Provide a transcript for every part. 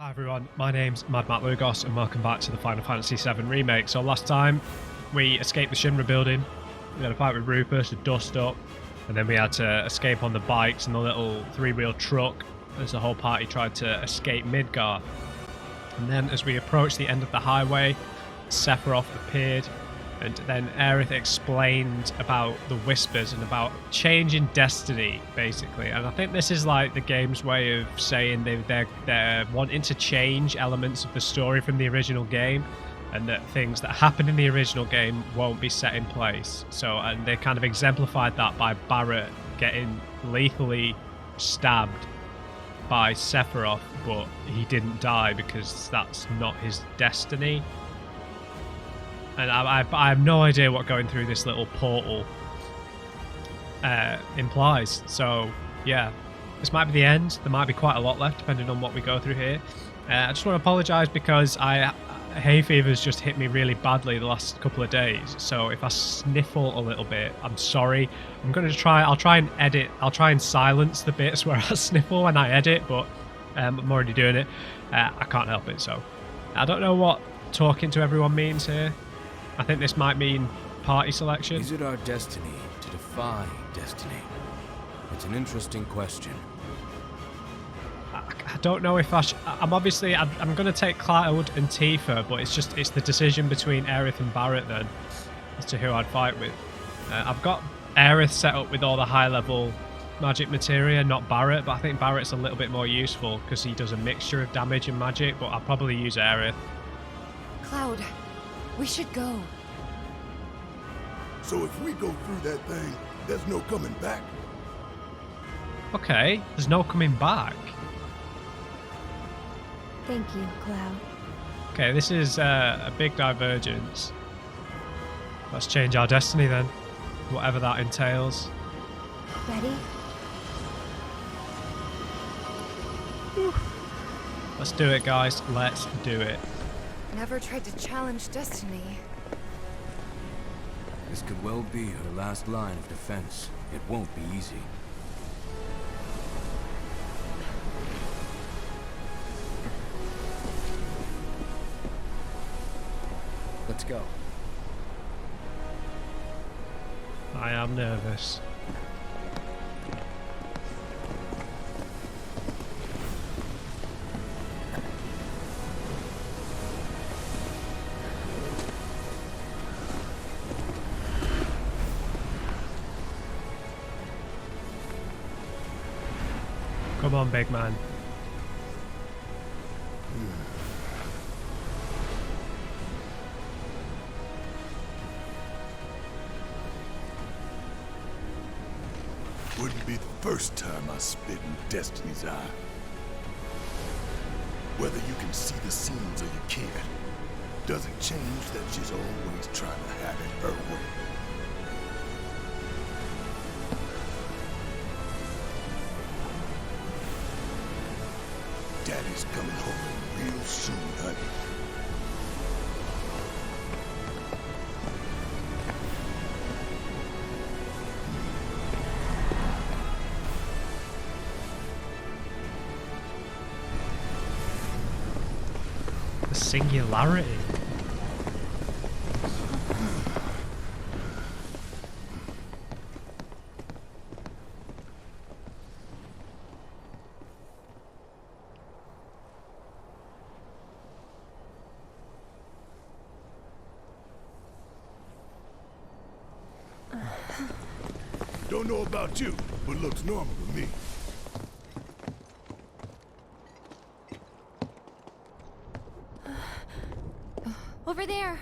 Hi everyone, my name's MadMatt Lugos and welcome back to the Final Fantasy VII Remake. So last time we escaped the Shinra building, we had a fight with Rufus to dust up, and then we had to escape on the bikes and the little three-wheel truck as the whole party tried to escape Midgar. And then as we approached the end of the highway, Sephiroth appeared, and then Aerith explained about the whispers and about changing destiny, basically. And I think this is like the game's way of saying they're wanting to change elements of the story from the original game, and that things that happened in the original game won't be set in place. So, and they kind of exemplified that by Barret getting lethally stabbed by Sephiroth, but he didn't die because that's not his destiny. And I have no idea what going through this little portal implies. So, yeah, this might be the end. There might be quite a lot left, depending on what we go through here. I just want to apologise because hay fever's just hit me really badly the last couple of days. So if I sniffle a little bit, I'm sorry. I'll try and edit. I'll try and silence the bits where I sniffle when I edit, but I'm already doing it. I can't help it. So I don't know what talking to everyone means here. I think this might mean party selection. Is it our destiny to defy destiny? It's an interesting question. I don't know if I'm going to take Cloud and Tifa, but it's the decision between Aerith and Barret then as to who I'd fight with. I've got Aerith set up with all the high level magic materia, not Barret, but I think Barret's a little bit more useful because he does a mixture of damage and magic, but I'll probably use Aerith. Cloud, we should go. So if we go through that thing, there's no coming back? Okay, there's no coming back. Thank you, Cloud. Okay, this is a big divergence. Let's change our destiny then, whatever that entails. Ready? Whew. Let's do it, guys. Let's do it. Never tried to challenge destiny. This could well be her last line of defense. It won't be easy. Let's go. I am nervous. Come on, big man. Wouldn't be the first time I spit in Destiny's eye. Whether you can see the scenes or you can't, doesn't change that she's always trying to have it her way. Daddy's coming home real soon, honey. The singularity. Don't know about you, but looks normal to me. Over there.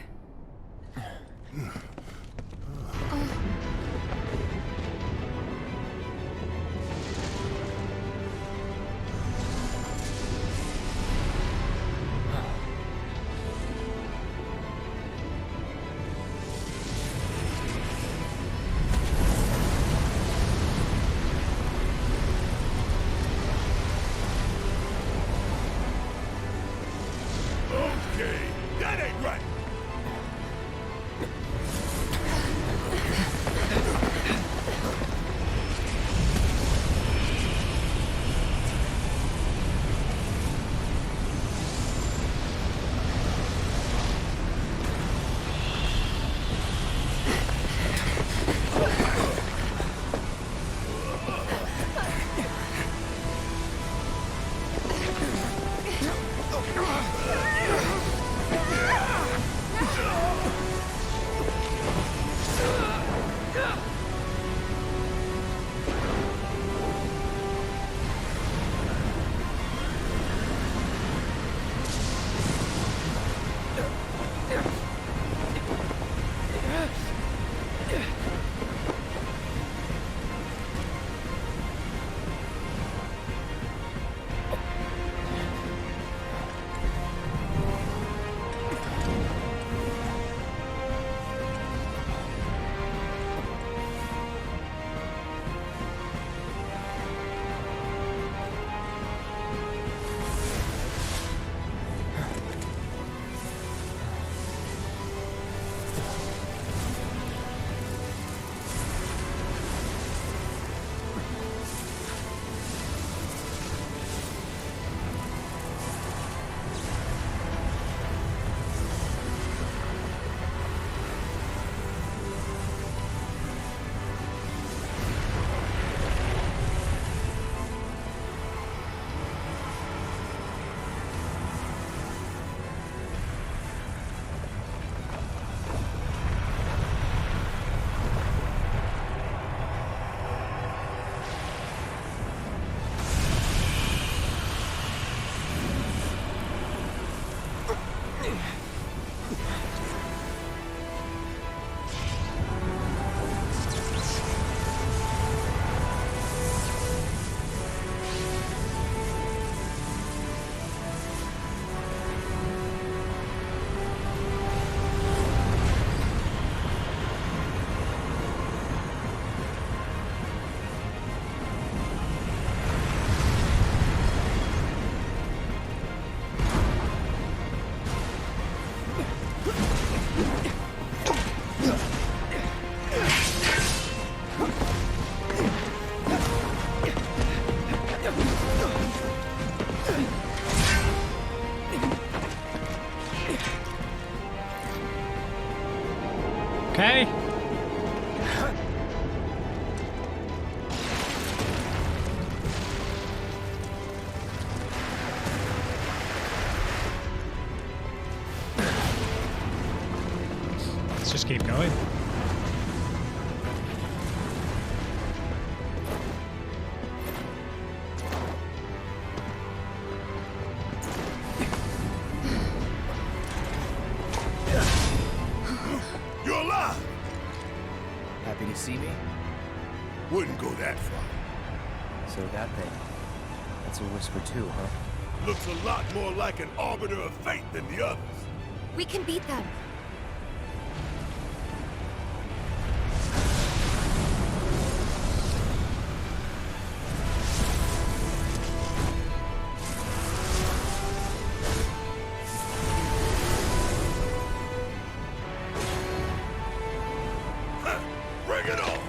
Okay, that ain't right. Okay. Let's just keep going. You're alive! Happy to see me? Wouldn't go that far. So that thing. That's a whisper too, huh? Looks a lot more like an arbiter of fate than the others. We can beat them. Bring it on!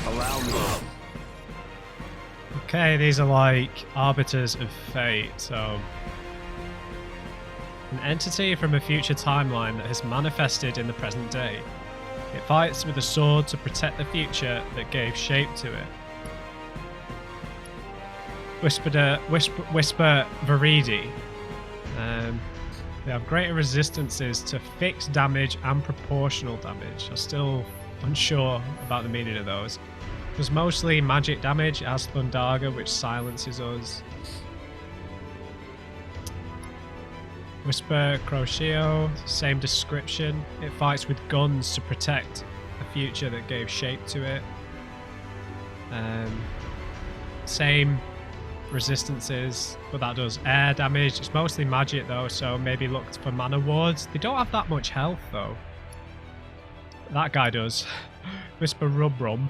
Allow me. Okay, these are like arbiters of fate, so an entity from a future timeline that has manifested in the present day. It fights with a sword to protect the future that gave shape to it. Whisper Viridi. They have greater resistances to fixed damage and proportional damage. I'm still unsure about the meaning of those. There's mostly magic damage as Thundaga, which silences us. Whisper Croceo, same description. It fights with guns to protect a future that gave shape to it. Same resistances, but that does air damage. It's mostly magic though, so maybe look for mana wards. They don't have that much health though. That guy does. Whisper Rubrum.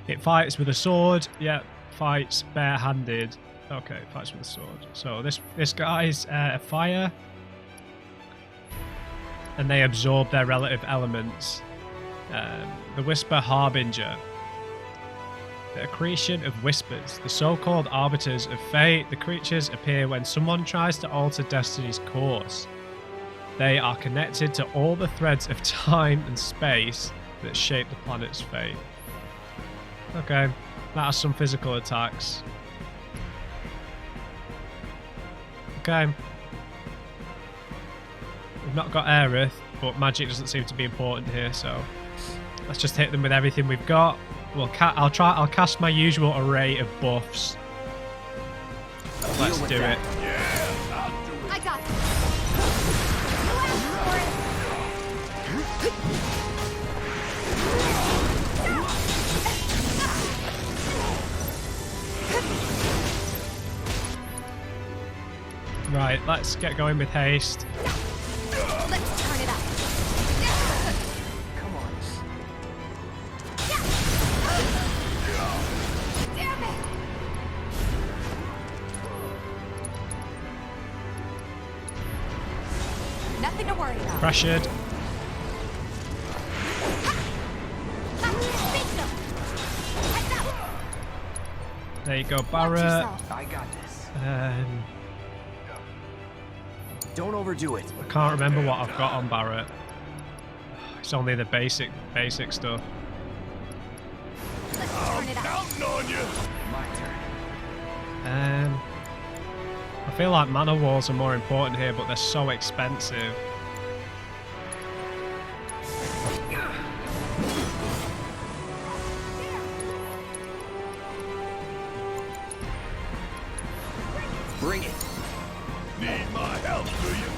It fights with a sword. Yeah, fights barehanded. Okay, fights with a sword. So this guy's fire, and they absorb their relative elements. The Whisper Harbinger. The accretion of whispers. The so-called arbiters of fate. The creatures appear when someone tries to alter destiny's course. They are connected to all the threads of time and space that shape the planet's fate. Okay, that has some physical attacks. Okay. We've not got Aerith, but magic doesn't seem to be important here, so let's just hit them with everything we've got. I'll cast my usual array of buffs. Let's do it. I got it. Right, let's get going with haste. Let's turn it up. Come on. Damn it! Nothing to worry about. Pressured. There you go, Barrett. I got this. Um, Don't overdo it. I can't remember what I've got on Barrett. It's only the basic stuff. Let's turn it up. Counting on you! My turn. I feel like mana walls are more important here, but they're so expensive. Bring it. Need my help, do you?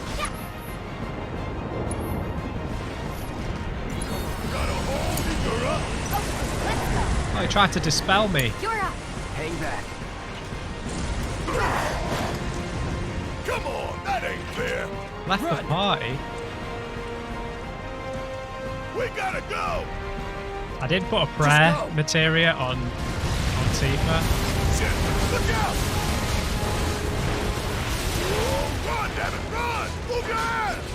Got a hole? You're up! Let's go. Oh, he tried to dispel me. You're up. Hang back. Come on, that ain't fair! Left the party. We gotta go! I did put a prayer go. materia on Tifa. Shit, look out! Oh, run, damn it, run! Move your ass!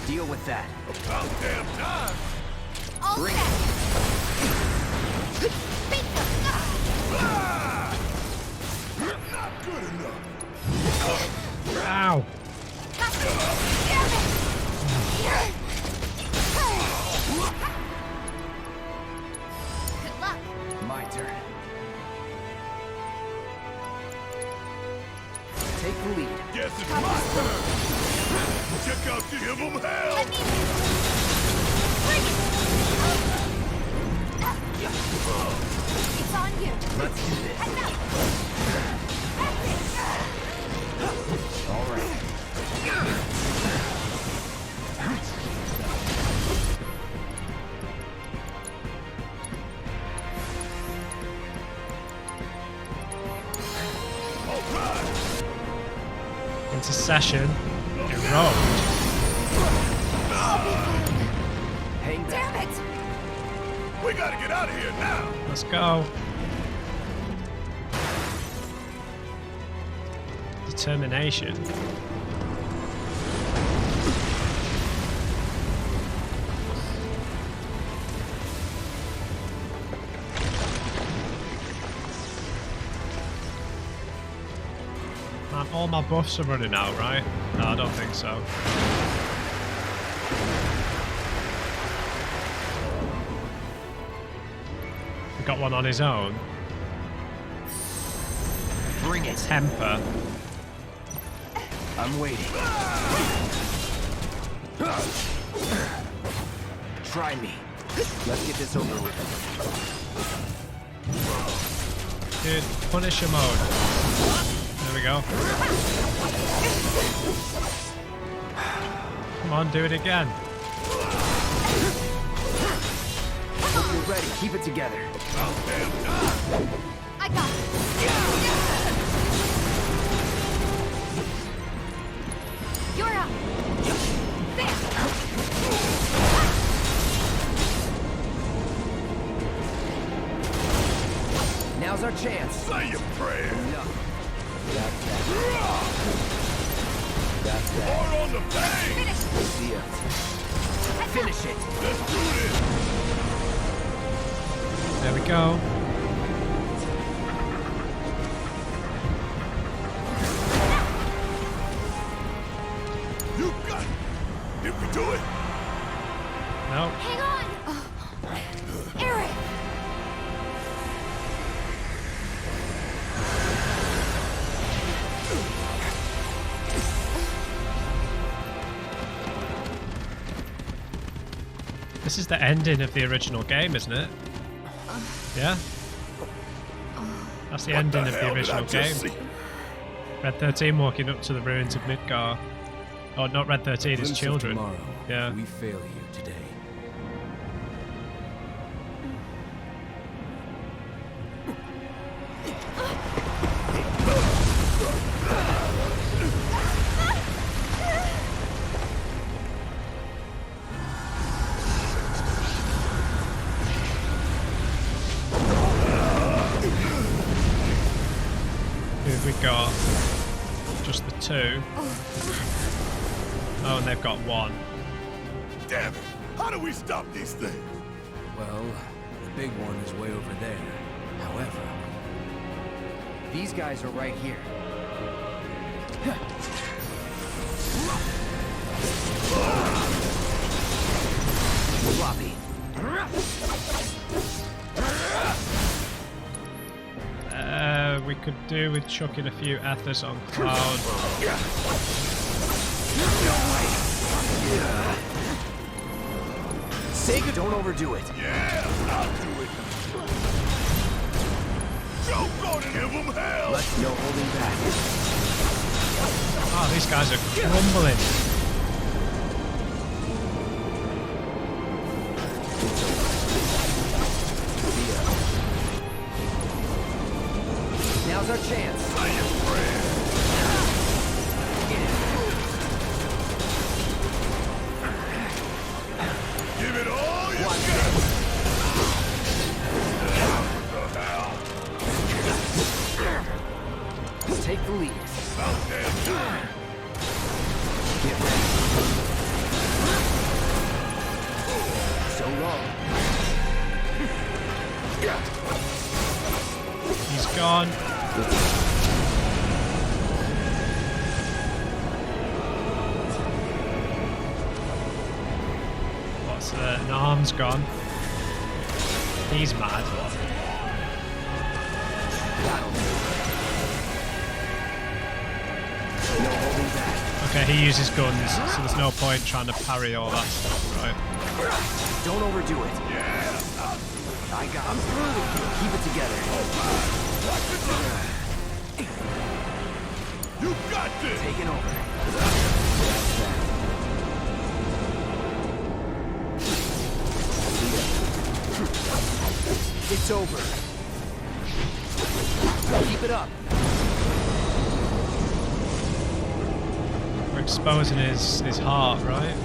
Deal with that. About damn time! All Bring set. Ah! Not good enough. Ow! Good luck. My turn. Take the lead. Guess it's my turn. Check out the give 'em hell. Let me bring it. It's on you. Let's do this. Heads up. That's it. All right. All right. Intercession. Erode. Hang down. Damn it. We gotta get out of here now. Let's go. Determination. Man, all my buffs are running out, right? No, I don't think so. We got one on his own. Bring it. Temper. I'm waiting. Try me. Let's get this over with. Dude, Punisher mode. There we go. Come on, do it again. Hope you're ready. Keep it together. I got it. You're up. There. Now's our chance. Say your prayer. No. That's that. That's that. Hard on the bang. Finish. See ya. Finish it. Let's do this. There we go. You got it. Did we do it? No. Hang on. Eric. This is the ending of the original game, isn't it? Yeah? That's the ending of the hell did I original just game. see? Red 13 walking up to the ruins of Midgar. Oh, not Red 13, his Glimpse of children. Tomorrow. Yeah. We fail here today. Who've we got? Just the two. Oh, and they've got one. Damn it. How do we stop these things? Well, the big one is way over there. However, These guys are right here. Floppy. We could do with chucking a few ethers on Cloud. Sega, don't overdo it. Yeah, I'll do it. Choke on it, give 'em hell. Let's no holding back. Oh, these guys are crumbling. gone. What's the... An arm's gone. He's mad. Okay, he uses guns, so there's no point trying to parry all that stuff, right? Don't overdo it. I got him. Keep it together. You got this! Taking over. It's over. Keep it up. We're exposing his heart, right?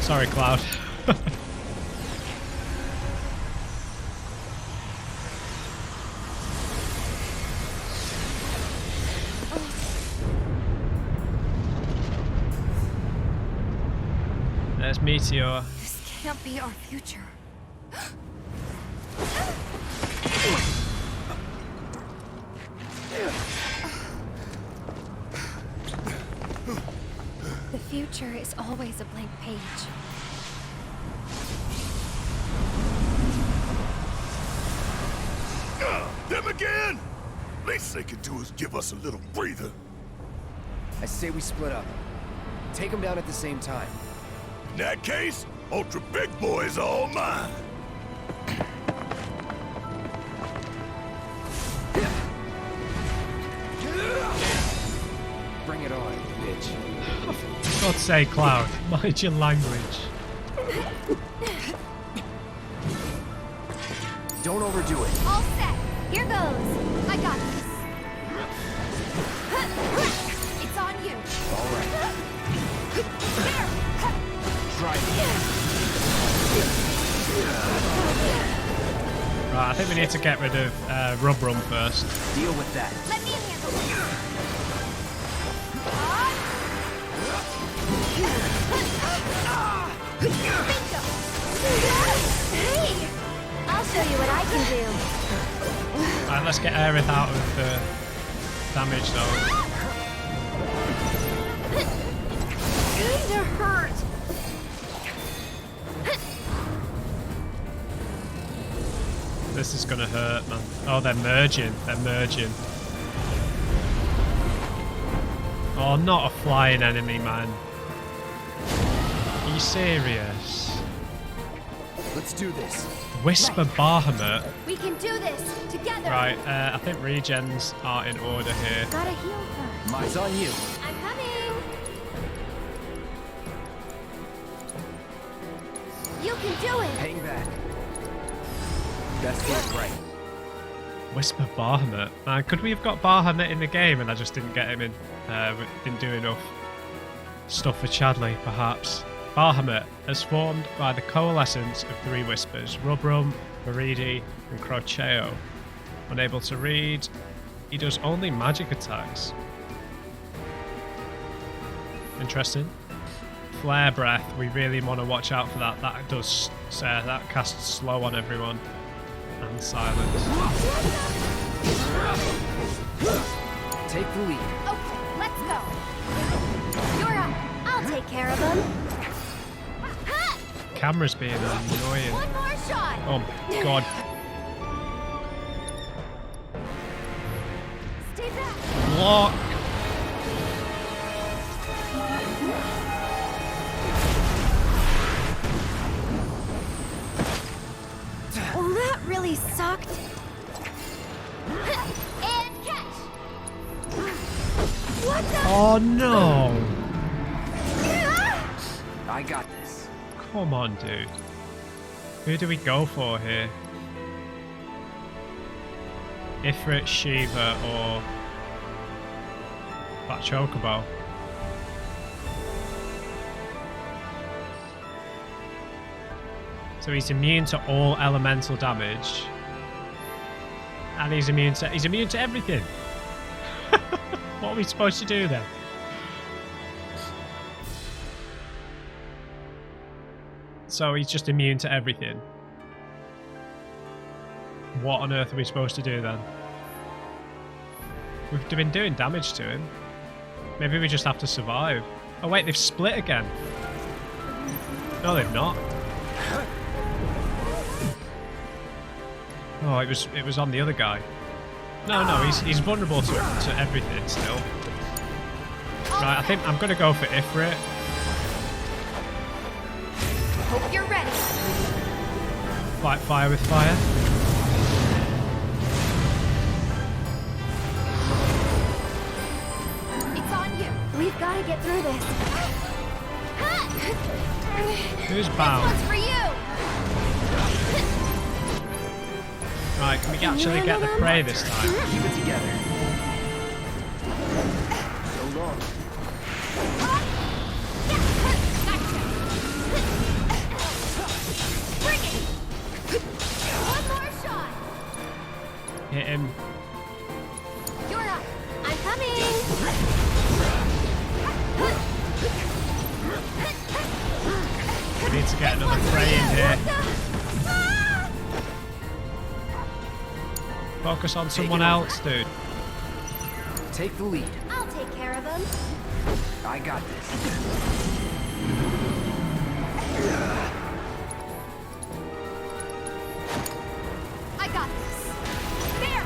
Sorry, Cloud. There's Meteor. This can't be our future. The future is always a blank page. Them again? Least they can do is give us a little breather. I say we split up. Take them down at the same time. In that case, Ultra Big Boy is all mine. Bring it on, bitch. For God's sake, Cloud, mind your language. Don't overdo it. All set. Here goes. I got this. It's on you. All right. Try it. Right, I think we need to get rid of Rubrum first. Deal with that. Let me handle it. Bingo. Hey, I'll show you what I can do. Right, let's get Aerith out of the damage though. Kinda hurt. This is gonna hurt, man. Oh, they're merging. They're merging. Oh, not a flying enemy, man. Are you serious? Let's do this. Whisper Bahamut. We can do this together. Right, I think regens are in order here. Gotta heal her. Mine's on you. I'm coming. You can do it. Hang back. That's it, right. Whisper Bahamut. Man, could we have got Bahamut in the game and I just didn't get him in? Didn't do enough stuff for Chadley, perhaps. Bahamut is formed by the coalescence of three whispers: Rubrum, Maridi, and Crocheo. Unable to read, he does only magic attacks. Interesting. Flare Breath, we really want to watch out for that. That does that casts slow on everyone. And silence. Take the lead. Okay, let's go. You're up. I'll take care of them. Camera's being annoying. One more shot. Oh god. Stay back. Block. Well, that really sucked. And catch. What the? Oh no. I got this. Come on, dude. Who do we go for here? Ifrit, Shiva, or that Chocobo? So he's immune to all elemental damage, and he's immune to everything. What are we supposed to do then? So he's just immune to everything. What on earth are we supposed to do then? We've been doing damage to him. Maybe we just have to survive. Oh wait, they've split again. No, they've not. Oh, it was on the other guy. No, he's vulnerable to everything still. Right, I think I'm gonna go for Ifrit. Hope you're ready. Fight fire with fire. It's on you. We've got to get through this. Who's This bound? one's for you. Right, can we actually get the prey this time? Keep it together. So long. Bring it. One more shot. Hit him. You're up. I'm coming. We need to get another prey in here. Focus on someone else, dude. Take the lead. I'll take care of him. I got this. I got this. There.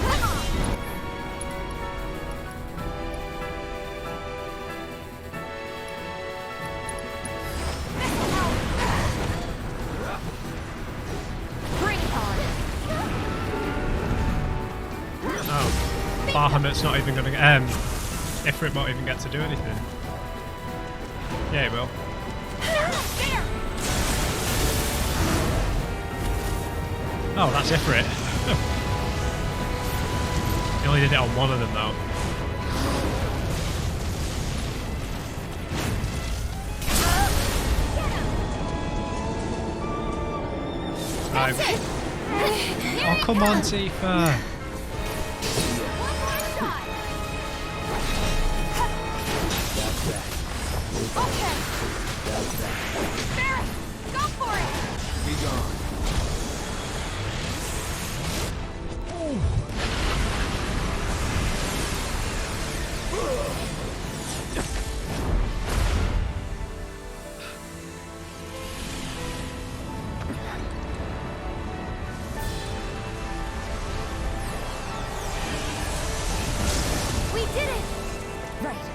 Come on. This'll help. Bring it on. Oh, Bahamut's not even gonna get. Ifrit won't even get to do anything. Yeah, he will. There. Oh, that's Ifrit. He only did it on one of them though. Right. That's it. Here Oh, it come on, comes. Tifa. One more shot. Okay. Barrett, go for it. Be gone. We did it. Right.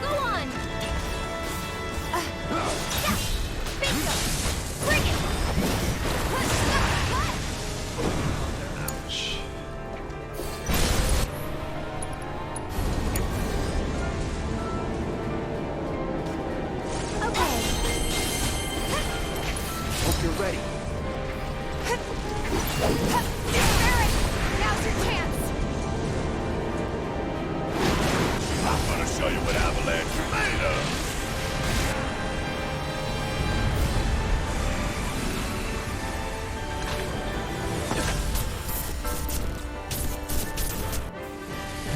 Go on. Bingo. Bring it. Ouch. Okay. Hope you're ready. Barrett, now's your chance. I'm gonna show you what Avalanche is made of.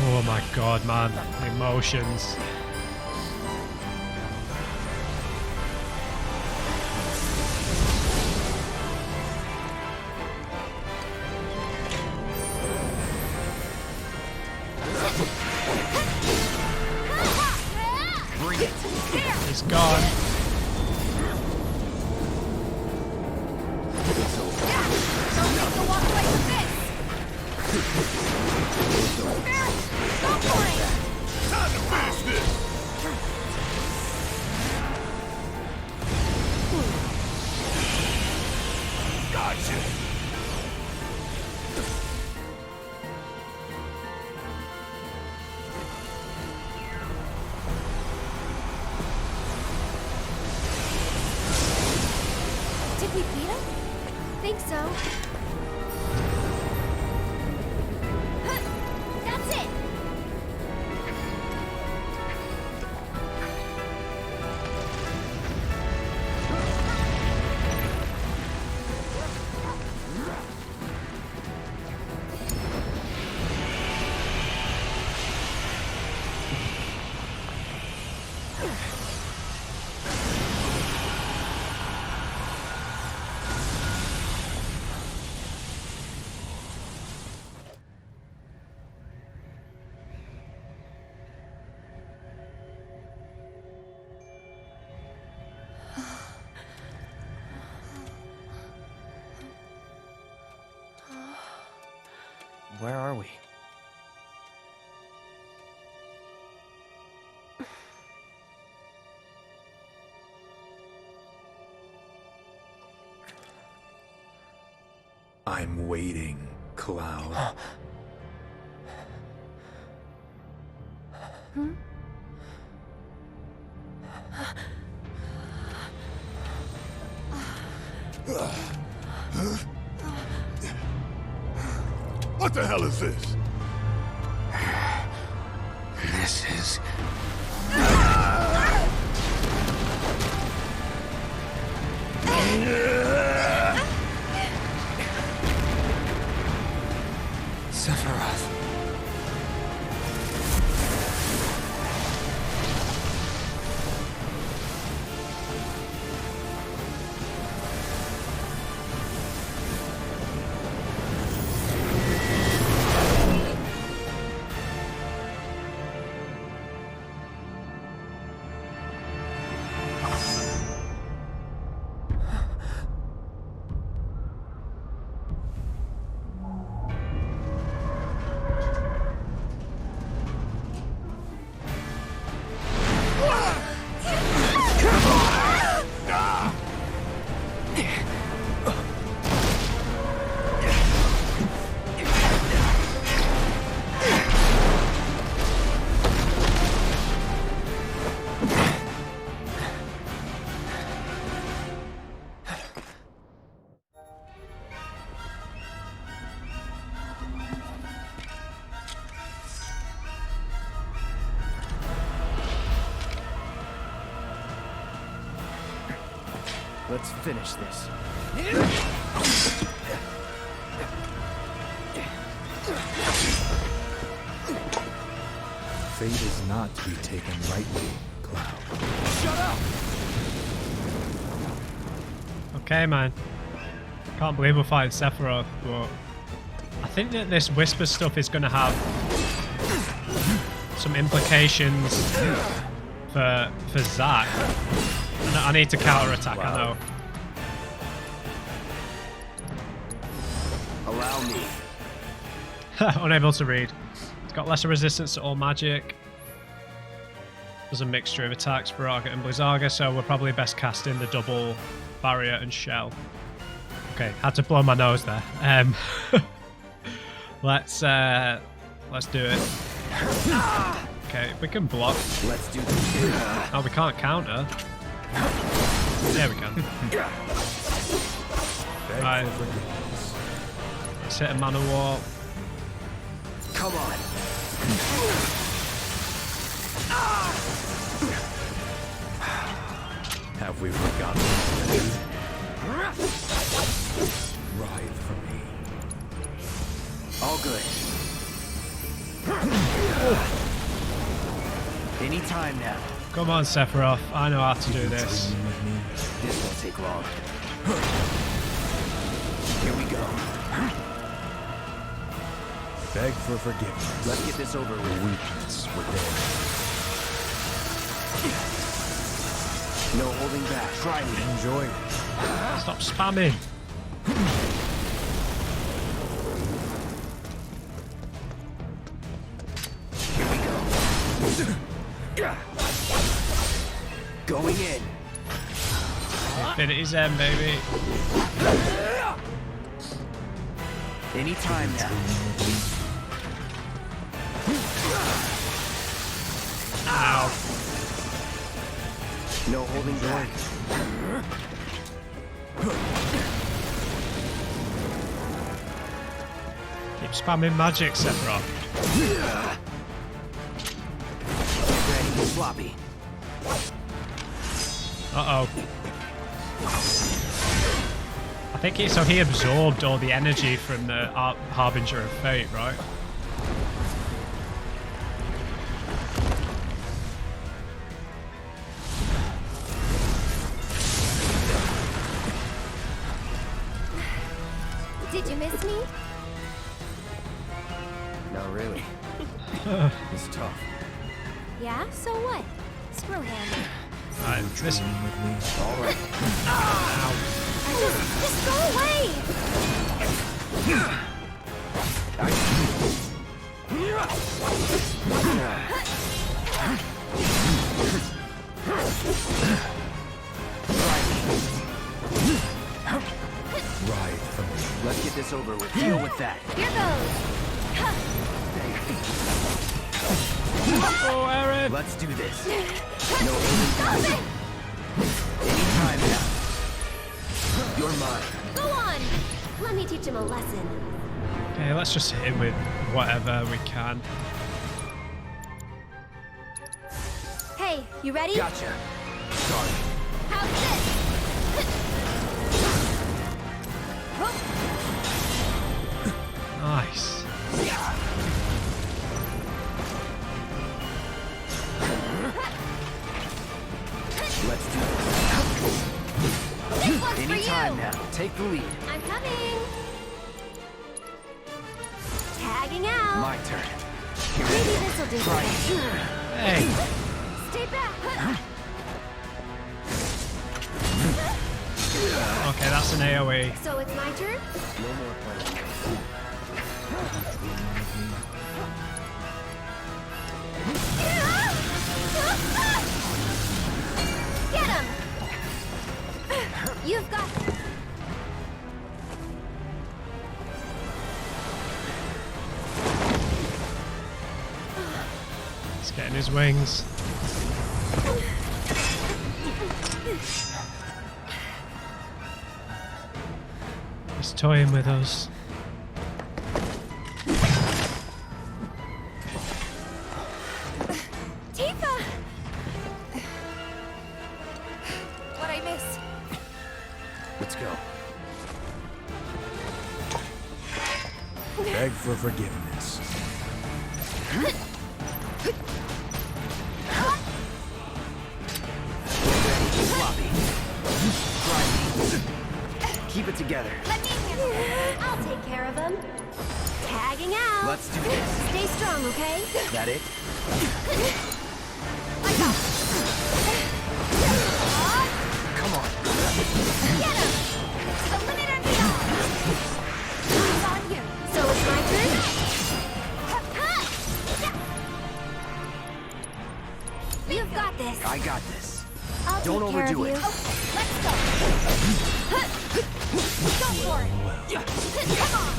Oh my god, man. The emotions. Bring it. He's gone. Don't make the walk away with this. Barrett, go for it. Time to finish this. Gotcha. Did we beat him? Think so. That's it. Where are we? I'm waiting, Cloud. What the hell is this? This is... Sephiroth. Let's finish this. Fate is not to be taken lightly, Cloud. Shut up! Okay, man. Can't believe we're fighting Sephiroth, but I think that this Whisper stuff is going to have some implications for Zack. I need to counter-attack, I know. Allow me. Unable to read. It's got lesser resistance to all magic. There's a mixture of attacks, Baraka and Blizzaga, so we're probably best casting the double barrier and shell. Okay, had to blow my nose there. Let's do it. Okay, we can block. Let's do this. Oh, we can't counter. Yeah, we can. Right. Let's hit a mana wall. Come on. Have we forgotten already? Ride for me. All good. Anytime now. Come on, Sephiroth. I know how to do this. Dream of me? This won't take long. Here we go. Beg for forgiveness. Let's get this over The with. weakness within. No holding back. Try me. Enjoy it. Stop spamming. Here we go. Going in. Infinity's end, baby. Anytime now. Ow. No holding back. Keep spamming magic, Sephiroth. Ready. Sloppy. Uh-oh. I think so he absorbed all the energy from the Harbinger of Fate, right? Did you miss me? Not really. It's tough. Yeah, so what? Screw him. Alright, this. All right. Just go away! Ride for me. Let's get this over with. Deal with that. Here goes! Oh, Aaron! Let's do this. No Stop it! time now. You're mine. Go on! Let me teach him a lesson. Okay, let's just hit him with whatever we can. Hey, you ready? Gotcha. Sorry. How's this? Nice. Let's do this. This one's for Anytime you! now. Take the lead. I'm coming! Tagging out! My turn. Maybe this'll do Try something. Hey! Stay back! Okay, that's an AoE. So it's my turn? No more playing. Get him! You've got... He's getting his wings. He's toying with us. Tifa! What'd I miss? Let's go. Beg for forgiveness. Floppy. Right. Keep it together. Let me handle it. I'll take care of him. Tagging out. Let's do this. Stay strong, okay? That it? I got Come on. Get him! To the limit and beyond! It's on you. So it's my turn? You've got this. I got this. I'll Don't take care of overdo you. it. Oh, let's go. Go for it. Come on.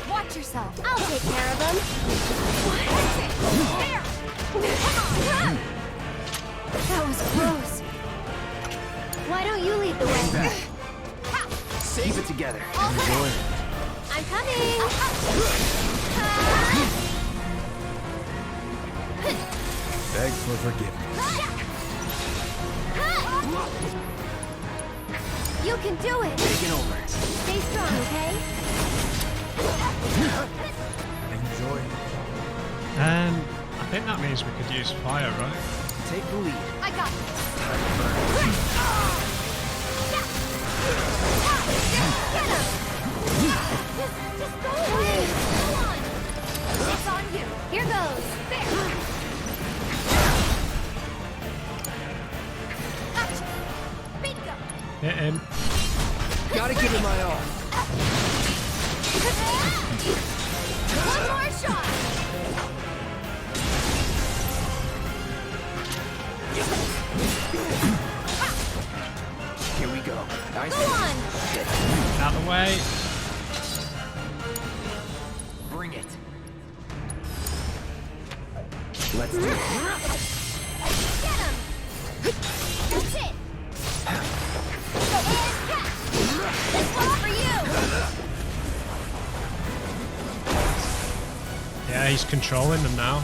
Watch yourself. I'll take care of him. There. Come on. That was close. Why don't you lead the way? Back. Keep it together. Enjoy. I'm coming. Beg for forgiveness. You can do it. Taking over. Stay strong, okay? Enjoy. I think that means we could use fire, right? Take the lead. I got this. Get him! Just go away. Come on. It's on you. Here goes. There. Gotcha. Bingo. Hit him. Gotta give it my all. One more shot. Here we go. Nice. Go on. Out the way. Bring it. Let's do it. Get him. That's it. And catch. This one's for you. Yeah, he's controlling them now.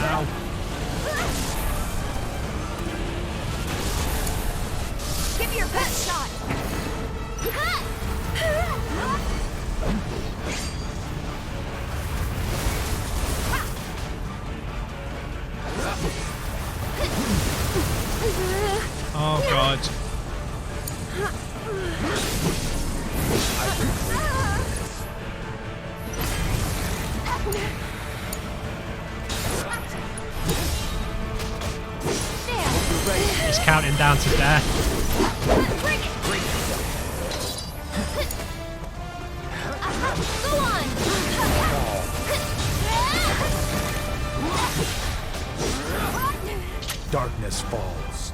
Ow. down to death. Bring it! Go on! Darkness falls.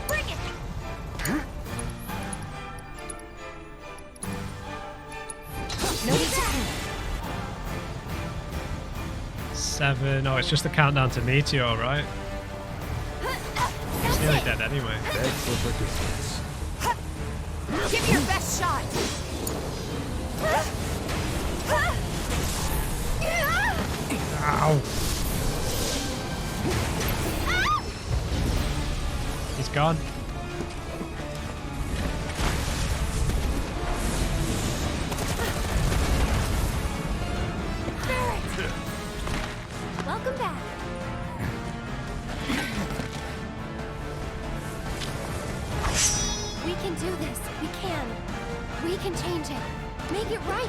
Bring it! No need to panic. 7. Oh, it's just the countdown to Meteor, right? He's nearly dead anyway. Beg for forgiveness. Give me your best shot. Ow! He's gone. Welcome back. We can do this. We can. We can change it. Make it right.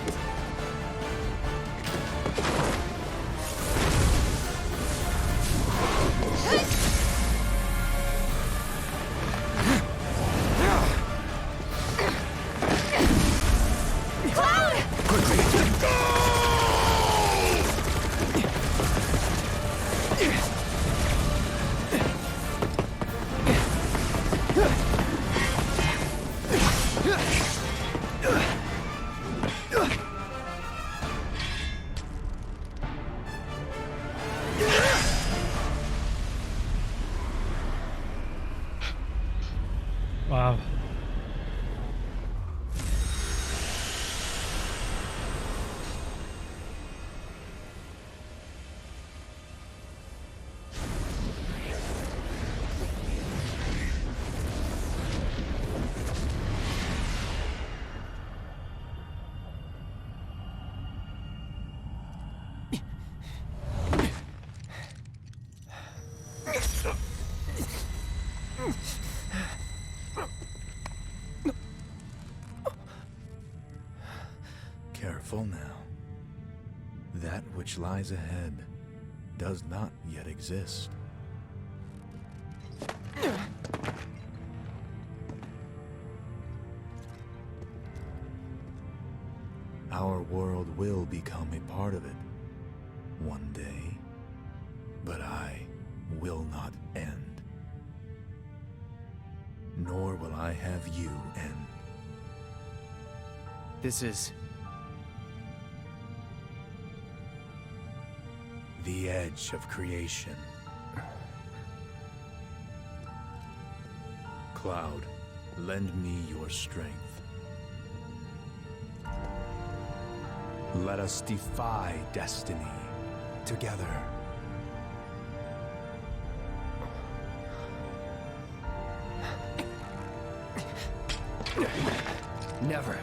Wow. Careful now. That which lies ahead does not yet exist. Our world will become a part of it one day, but I will not end. Nor will I have you end. This is... The edge of creation. Cloud, lend me your strength. Let us defy destiny together. Never.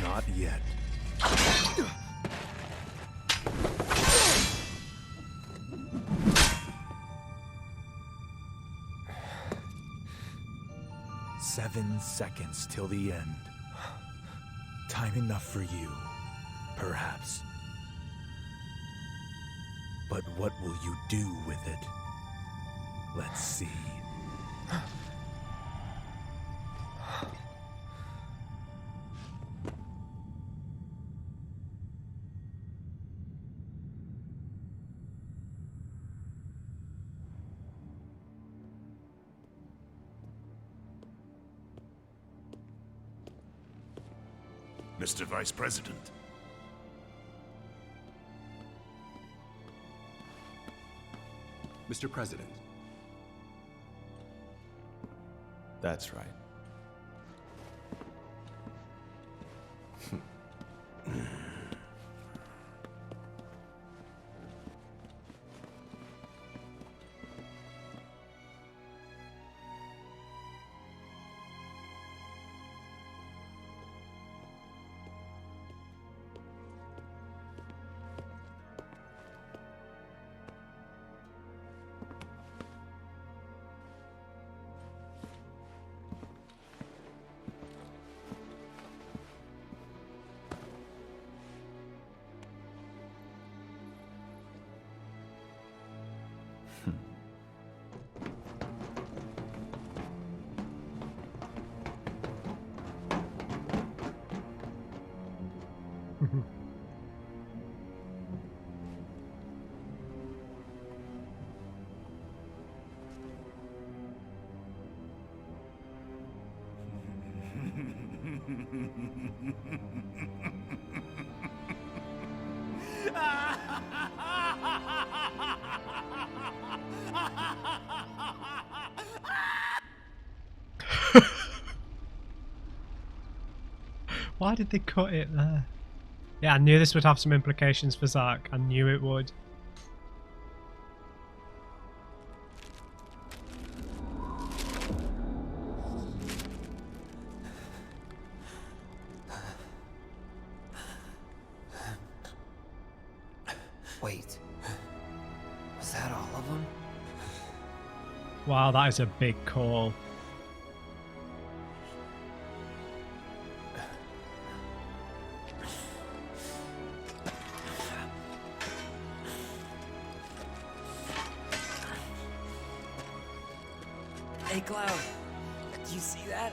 Not yet. Seven seconds till the end. Time enough for you, perhaps. But what will you do with it? Let's see. Mr. Vice President, Mr. President. That's right. Why did they cut it there? Yeah, I knew this would have some implications for Zack. I knew it would. Wait. Was that all of them? Wow, that is a big call. Hey, Cloud. Do you see that?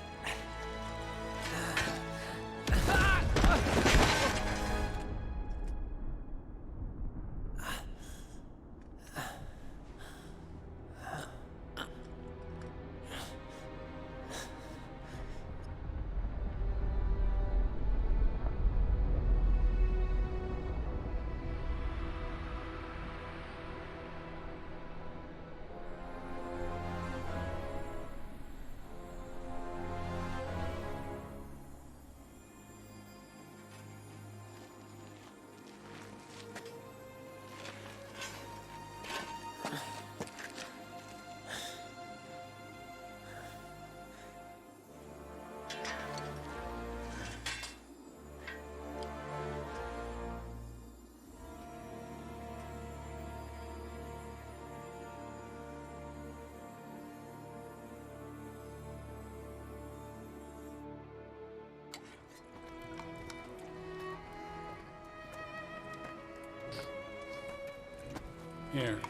Here.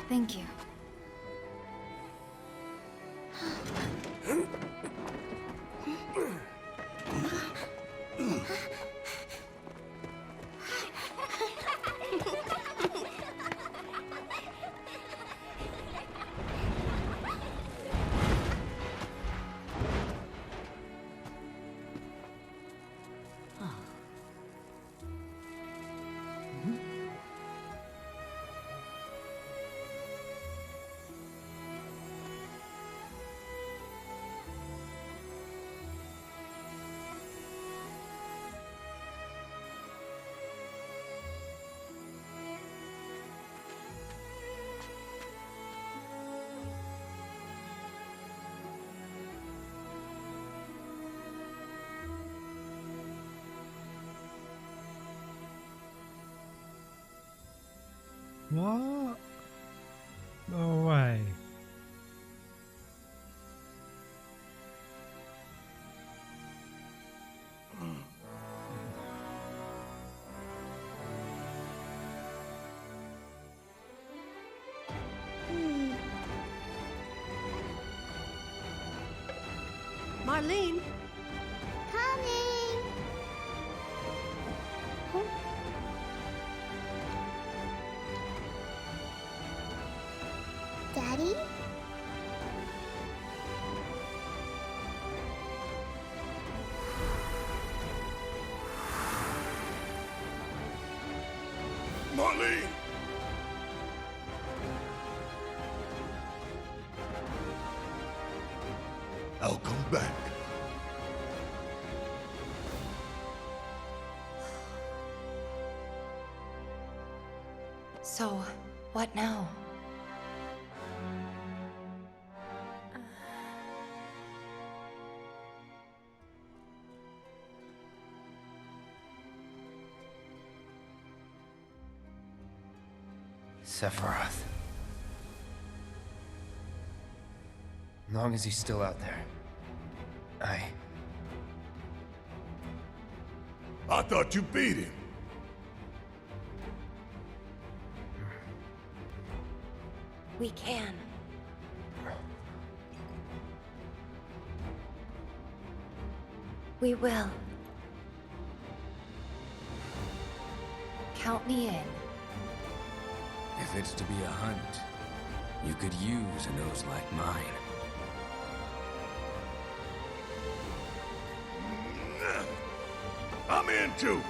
Thank you. What? No way. Marlene? Coming! Daddy? Marlene! I'll come back. So, what now? Sephiroth. As long as he's still out there, I thought you beat him. We can. We will. Count me in. If it's to be a hunt, you could use a nose like mine. I'm in too.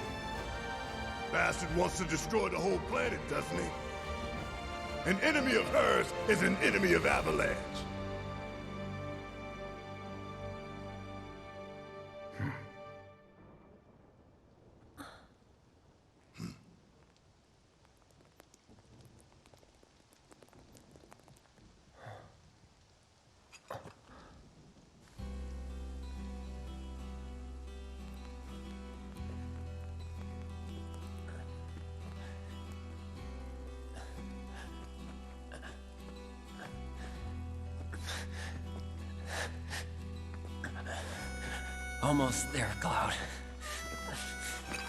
Bastard wants to destroy the whole planet, doesn't he? An enemy of hers is an enemy of Avalanche. almost there, Cloud.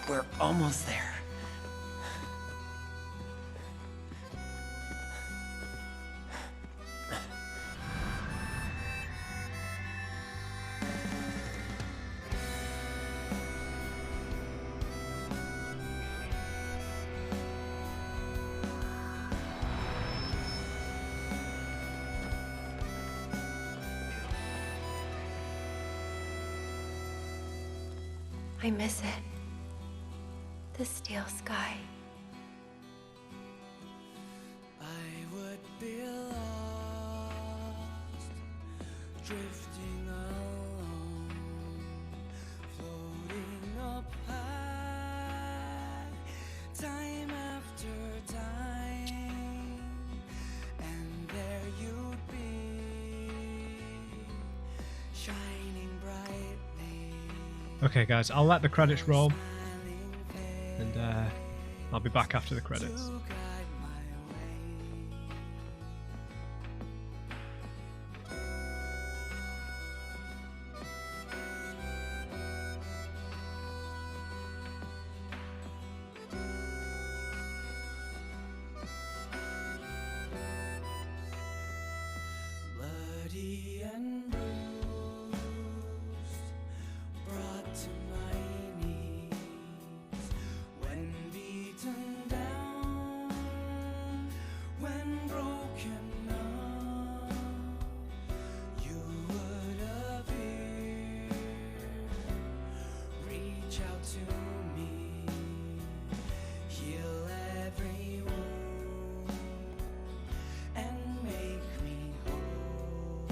We're almost there. I miss it. The steel sky. I would be lost, drifting alone, floating up high, time after time, and there you'd be, shining brightly. Okay, guys, I'll let the credits roll, and I'll be back after the credits. Bloody and bruised, brought to my knees, when beaten down, when broken up, you would appear, reach out to me, heal every wound, and make me whole.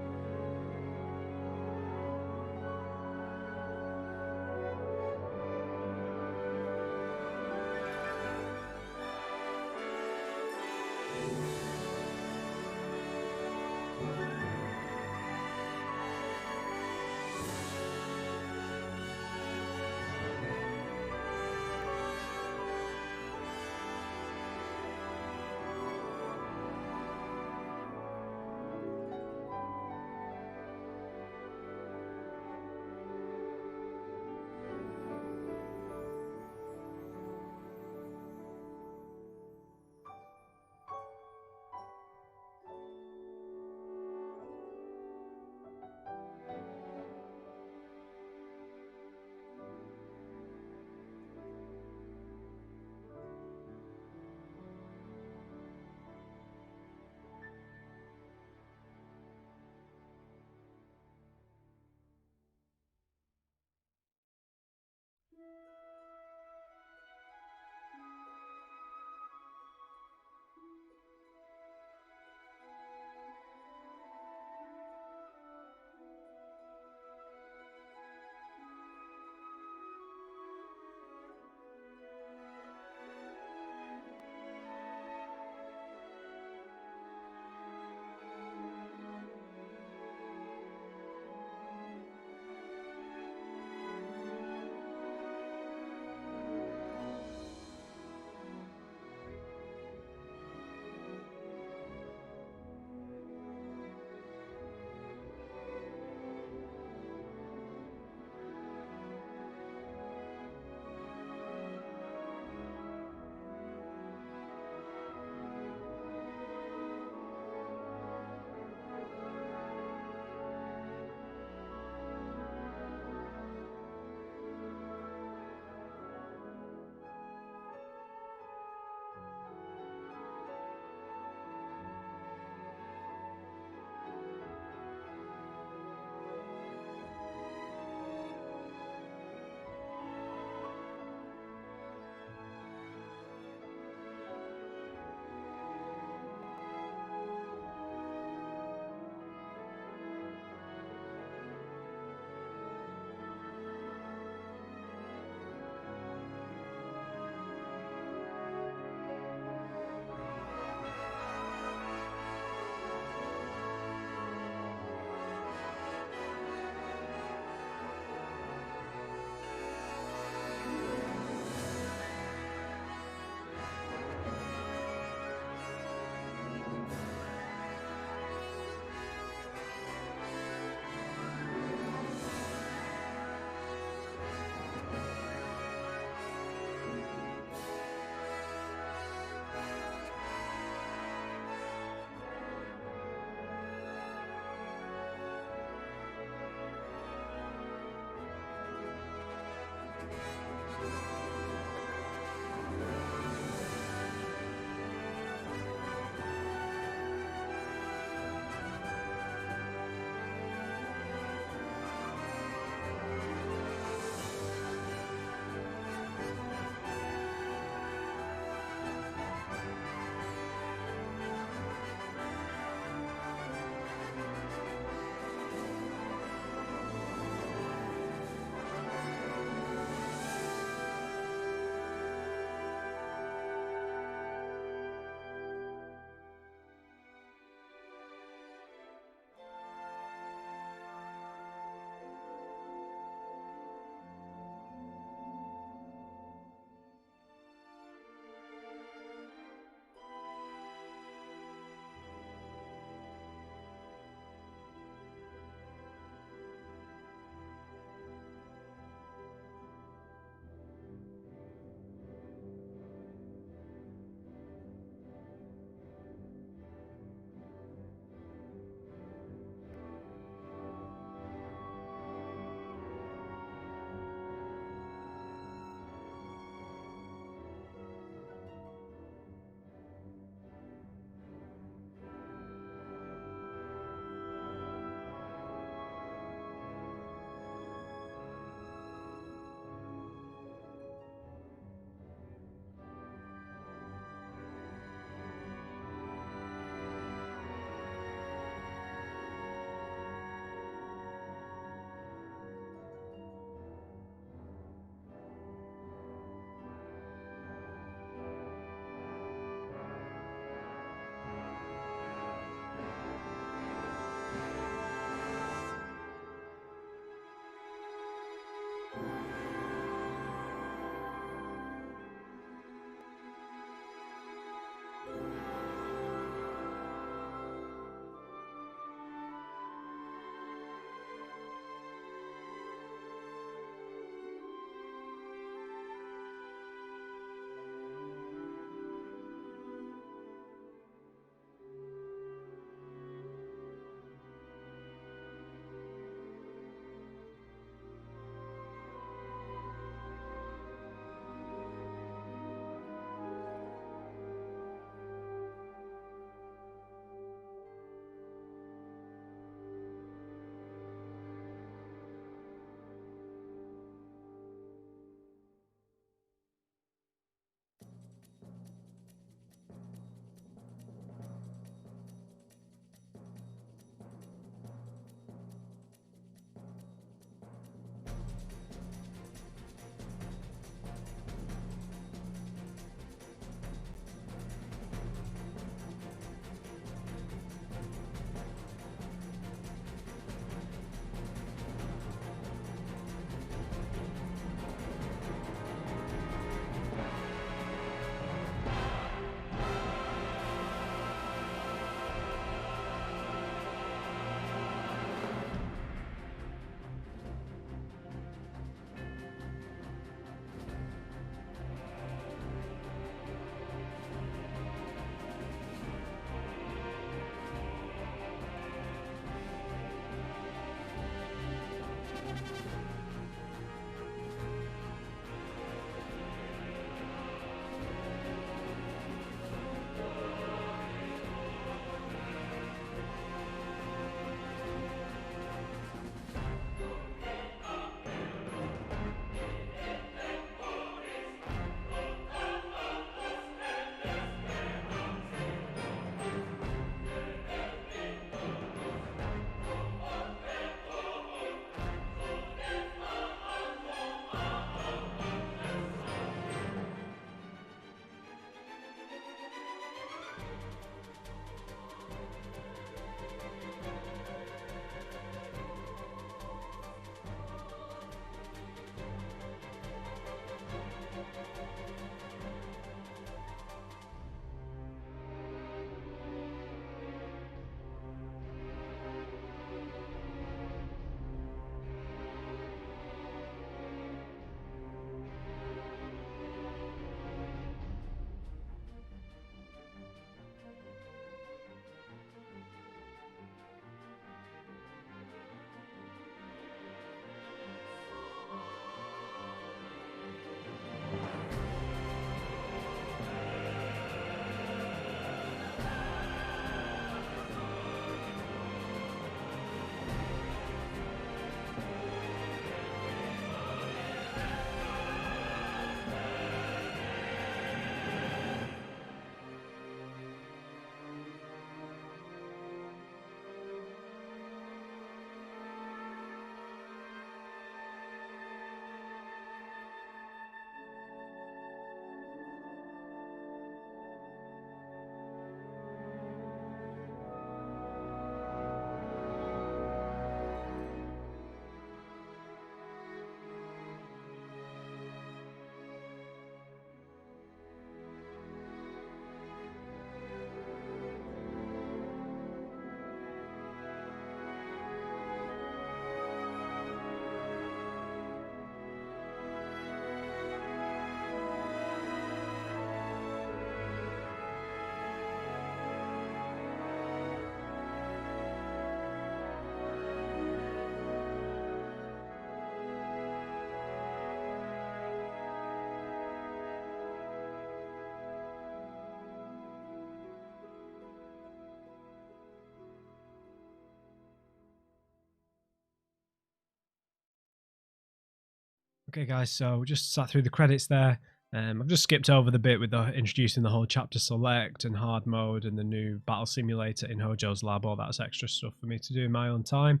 Okay, guys, so just sat through the credits there. I've just skipped over the bit with introducing the whole chapter select and hard mode and the new battle simulator in Hojo's lab. All that's extra stuff for me to do in my own time.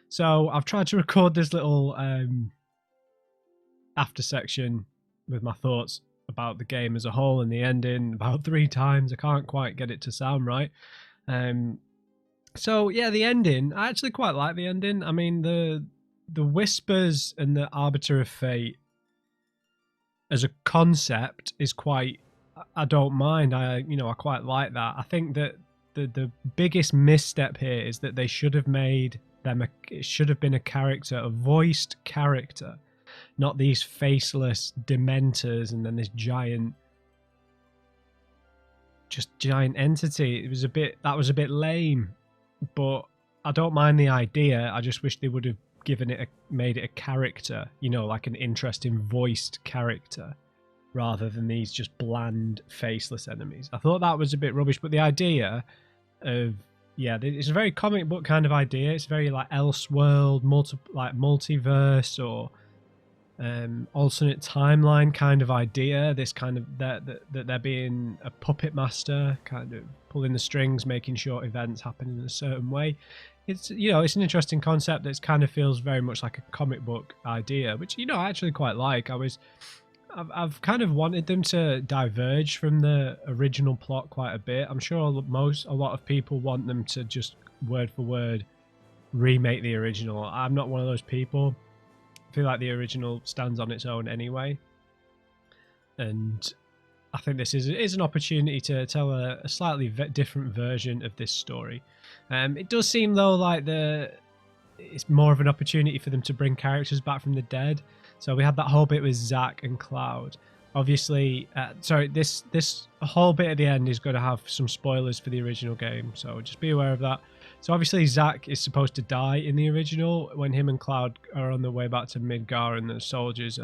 So I've tried to record this little after section with my thoughts about the game as a whole and the ending about 3 times. I can't quite get it to sound right. So yeah, the ending, I actually quite like the ending. I mean, the whispers and the arbiter of fate as a concept is quite, I don't mind. I quite like that. I think that the biggest misstep here is that they should have made them it should have been a character, a voiced character, not these faceless dementors and then this giant entity. That was a bit lame, but I don't mind the idea. I just wish they would have made it a character, like an interesting voiced character, rather than these just bland faceless enemies. I thought that was a bit rubbish, but the idea of, it's a very comic book kind of idea. It's very like Elseworld, multiverse or alternate timeline kind of idea. This kind of that they're being a puppet master, kind of pulling the strings, making sure events happen in a certain way. It's it's an interesting concept that kind of feels very much like a comic book idea, which I actually quite like. I've kind of wanted them to diverge from the original plot quite a bit. I'm sure a lot of people want them to just word for word remake the original. I'm not one of those people. I feel like the original stands on its own anyway, and I think this is an opportunity to tell a slightly different version of this story. It does seem though like it's more of an opportunity for them to bring characters back from the dead. So we had that whole bit with Zack and Cloud. Obviously, this whole bit at the end is going to have some spoilers for the original game, so just be aware of that. So obviously Zack is supposed to die in the original when him and Cloud are on their way back to Midgar and the soldiers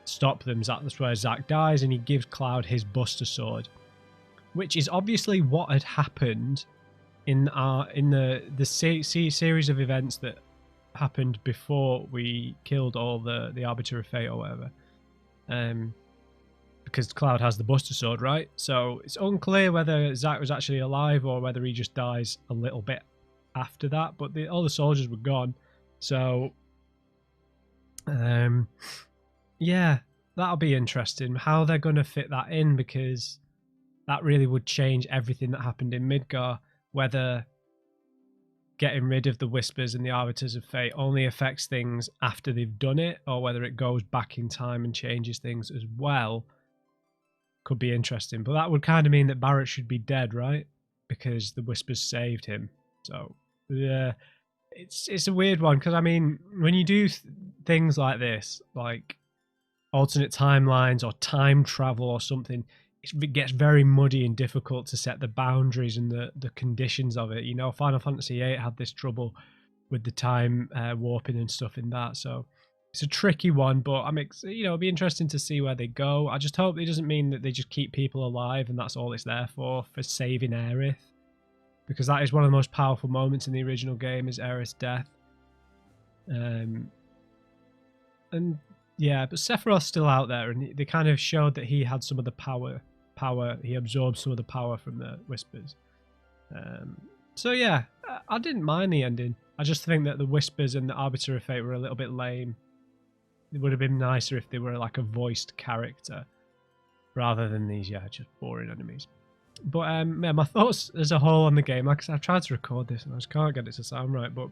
stop them. That's where Zack dies, and he gives Cloud his Buster Sword, which is obviously what had happened in the series of events that happened before we killed all the Arbiter of Fate or whatever. Because Cloud has the Buster Sword, right? So it's unclear whether Zack was actually alive or whether he just dies a little bit after that. But all the soldiers were gone. So, yeah, that'll be interesting how they're going to fit that in, because that really would change everything that happened in Midgar. Whether getting rid of the Whispers and the Arbiters of Fate only affects things after they've done it, or whether it goes back in time and changes things as well, could be interesting. But that would kind of mean that Barrett should be dead, right? Because the Whispers saved him. So, yeah, it's a weird one, because, I mean, when you do things like this, like alternate timelines or time travel or something, it gets very muddy and difficult to set the boundaries and the conditions of it. Final Fantasy VIII had this trouble with the time warping and stuff in that, so it's a tricky one. But it'll be interesting to see where they go. I just hope it doesn't mean that they just keep people alive and that's all it's there for saving Aerith, because that is one of the most powerful moments in the original game, is Aerith's death. And yeah, but Sephiroth's still out there, and they kind of showed that he had some of the power. He absorbed some of the power from the Whispers. So yeah, I didn't mind the ending. I just think that the Whispers and the Arbiter of Fate were a little bit lame. It would have been nicer if they were like a voiced character rather than these just boring enemies. But my thoughts as a whole on the game, like I said, I've tried to record this and I just can't get it to sound right, but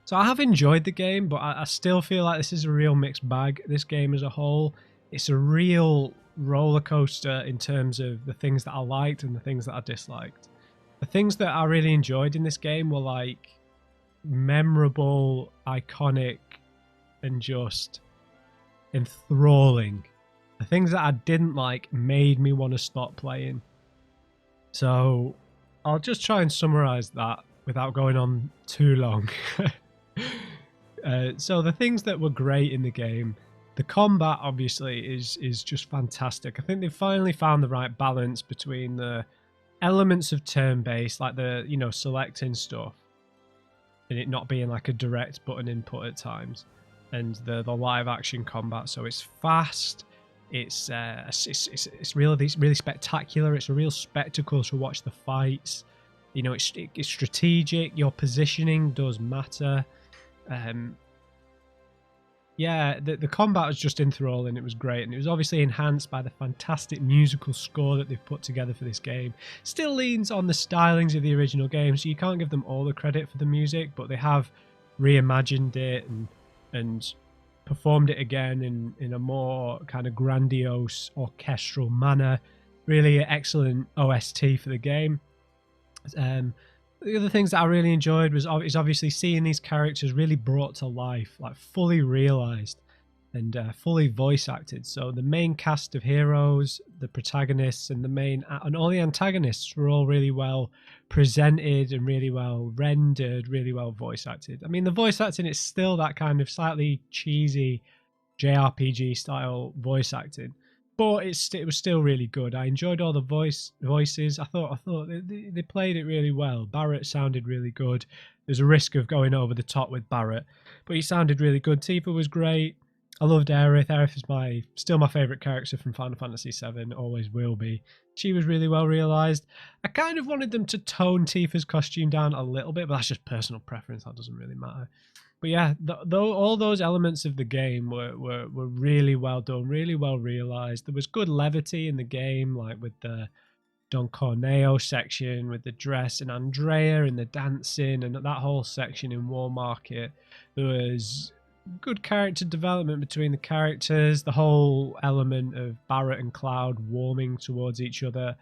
so I have enjoyed the game, but I still feel like this is a real mixed bag. This game as a whole, it's a real roller coaster in terms of the things that I liked and the things that I disliked. The things that I really enjoyed in this game were like memorable, iconic, and just enthralling. The things that I didn't like made me want to stop playing. So I'll just try and summarize that without going on too long. So the things that were great in the game, the combat obviously is just fantastic. I think they've finally found the right balance between the elements of turn-based, like the selecting stuff, and it not being like a direct button input at times, and the live action combat. So it's fast. It's really spectacular. It's a real spectacle to watch the fights. You know, it's strategic. Your positioning does matter. Yeah, the combat was just enthralling. It was great, and it was obviously enhanced by the fantastic musical score that they've put together for this game. Still leans on the stylings of the original game, so you can't give them all the credit for the music, but they have reimagined it and performed it again in a more kind of grandiose orchestral manner. Really excellent OST for the game. The other things that I really enjoyed is obviously seeing these characters really brought to life, like fully realized and fully voice acted. So the main cast of heroes, the protagonists, and all the antagonists were all really well presented and really well rendered, really well voice acted. I mean, the voice acting is still that kind of slightly cheesy JRPG style voice acting, but it was still really good. I enjoyed all the voices. I thought they played it really well. Barrett sounded really good. There's a risk of going over the top with Barrett, but he sounded really good. Tifa was great. I loved Aerith. Aerith is still my favourite character from Final Fantasy VII, always will be. She was really well realised. I kind of wanted them to tone Tifa's costume down a little bit, but that's just personal preference. That doesn't really matter. But yeah, all those elements of the game were really well done, really well realised. There was good levity in the game, like with the Don Corneo section, with the dress and Andrea and the dancing and that whole section in War Market. There was good character development between the characters, the whole element of Barrett and Cloud warming towards each other